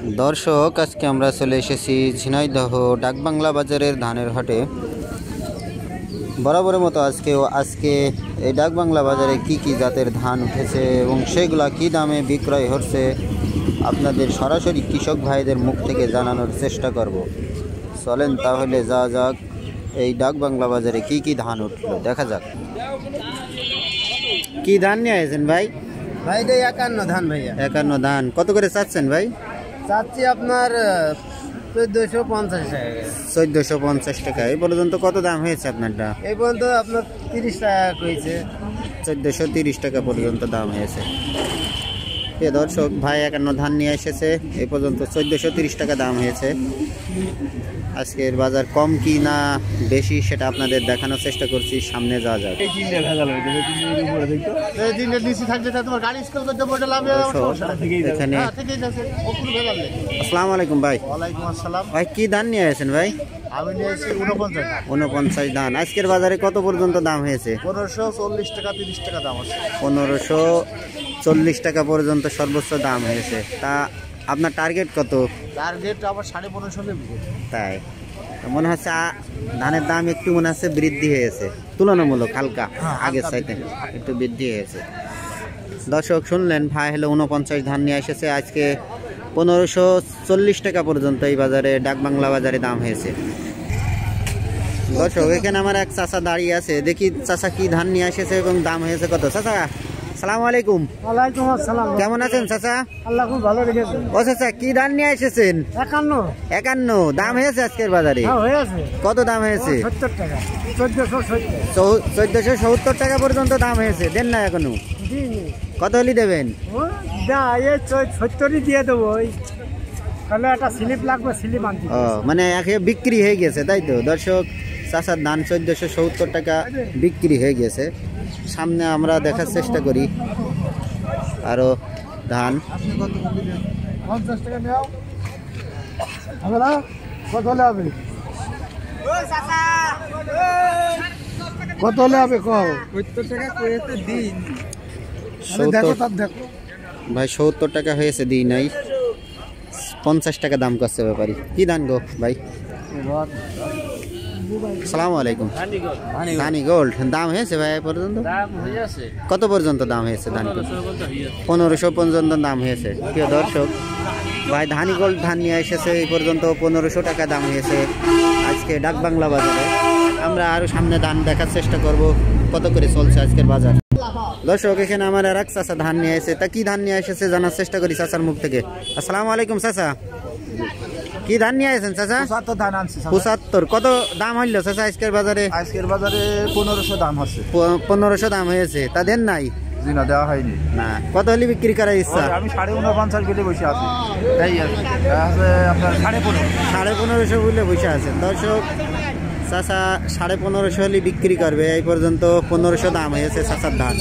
दर्शक आज के আমরা চলে এসেছি ঝিনাইদহ ডাকবাংলা বাজারের ধানের হাটে। বরাবরের মতো আজকে এই ডাকবাংলা বাজারে কি কি জাতের ধান উঠেছে এবং সেগুলা কি দামে বিক্রয় হচ্ছে আপনাদের সরাসরি কৃষক ভাইদের মুখ থেকে জানানোর চেষ্টা করব। চলেন তাহলে যা যাক এই ডাকবাংলা বাজারে কি কি ধান উঠলো দেখা যাক। কি ধান নিয়ে আসেন ভাই? ভাই এটা 51 ধান ভাইয়া। 51 ধান কত করে চাচ্ছেন ভাই? চাচ্ছি আপনার 1450 টাকা। 1450 টাকা। এই পর্যন্ত কত দাম হয়েছে আপনারটা? এই পর্যন্ত আপনার 30 টাকা কইছে। 1430 টাকা পর্যন্ত দাম হয়েছে। প্রিয় দর্শক ভাই 51 ধান নিয়ে এসেছে, এই পর্যন্ত 1430 টাকা দাম হয়েছে। আজকের বাজার কম কি না বেশি সেটা আপনাদের দেখানোর চেষ্টা করছি, সামনে যাওয়া যাক। এখানে আসসালামু আলাইকুম ভাই। ওয়ালাইকুম আসসালাম। ভাই কি ধান নিয়ে আসেন ভাই? আমি নিয়েছি 49 ধান। আজকের বাজারে কত পর্যন্ত দাম হয়েছে? 1540 টাকা 30 টাকা দাম আছে। 1540 টাকা পর্যন্ত সর্বোচ্চ দাম হয়েছে। তা আপনার টার্গেট কত? টার্গেট আবার 1550 তাই মনে হচ্ছে ধানের দাম একটু মনে হচ্ছে বৃদ্ধি হয়েছে, তুলনামূলক হালকা আগের চাইতে একটু বৃদ্ধি হয়েছে। দর্শক শুনলেন, ভাই হলো 49 ধান নিয়ে এসেছে। আজকে 1540 টাকা পর্যন্ত এই বাজারে ডাকবাংলা বাজারে দাম হয়েছে। দর্শক এখানে আমার এক চাচা দাঁড়িয়ে আছে, দেখি চাচা কি ধান নিয়ে এসেছে এবং দাম হয়েছে কত। চাচা আসসালামু আলাইকুম। ওয়ালাইকুম আসসালাম। কেমন আছেন চাচা? আল্লাহ খুব ভালো রেখেছে। ও চাচা কি ধান নিয়ে এসেছেন? 51 দাম হয়েছে আজকের বাজারে? হ্যাঁ হয়েছে। কত দাম হয়েছে? 70 টাকা। 1470 টাকা পর্যন্ত দাম হয়েছে। দেন না এখনো? কত হলি দেবেন? এই 70ই দিয়ে দেবো। তাহলে একটা স্লিপ লাগবে, স্লিপ আনতে। ও মানে বিক্রি হয়ে গেছে তাই তো? দর্শক চাচার ধান 1470 টাকা বিক্রি হয়ে গেছে। সামনে আমরা দেখার চেষ্টা করি আরো ধান। 50 টাকা নাও। হবে না? কত হলে হবে? কত হলে হবে কও? 70 টাকা কইতে দিন। দেখো তার দেখো ভাই 70 টাকা হয়েছে, দিই নাই। 50 টাকা দাম করছে ব্যাপারী। কি ধান গো ভাই? আসসালামু আলাইকুম। ধানি গোল্ড দাম হয়েছে ভাই পর্যন্ত? কত পর্যন্ত দাম হয়েছে ধান? 1500 পর্যন্ত দাম হয়েছে। প্রিয় দর্শক ভাই ধানি গোল্ড ধান নিয়ে এসেছে, এই পর্যন্ত 1500 টাকা দাম হয়েছে আজকে ডাকবাংলা বাজারে। আমরা আরো সামনে ধান দেখার চেষ্টা করব কত করে চলছে আজকের বাজার। দর্শক এখানে আমার আর এক চাচা ধান নিয়ে এসেছে, তা কি ধান নিয়ে এসেছে জানার চেষ্টা করি চাচার মুখ থেকে। আসসালামু আলাইকুম চাচা, কি ধান নিয়ে আসেন চাচা? 75 ধান আনছি। 75 কত দাম হইল চাচা আজকের বাজারে? আজকের বাজারে 1500 দাম হচ্ছে। 1500 দাম হয়েছে। তা দেন নাই? জি না, দেওয়া হয়নি। না, কত হলে বিক্রি করার ইচ্ছা? আমি 49.5 কেটে বসে আছি। তাই আছে আপনার 1550 বলে বসে আছেন। দর্শক চাচা 1550 হলে বিক্রি করবে, এই পর্যন্ত 1500 দাম হয়েছে চাচার ধান।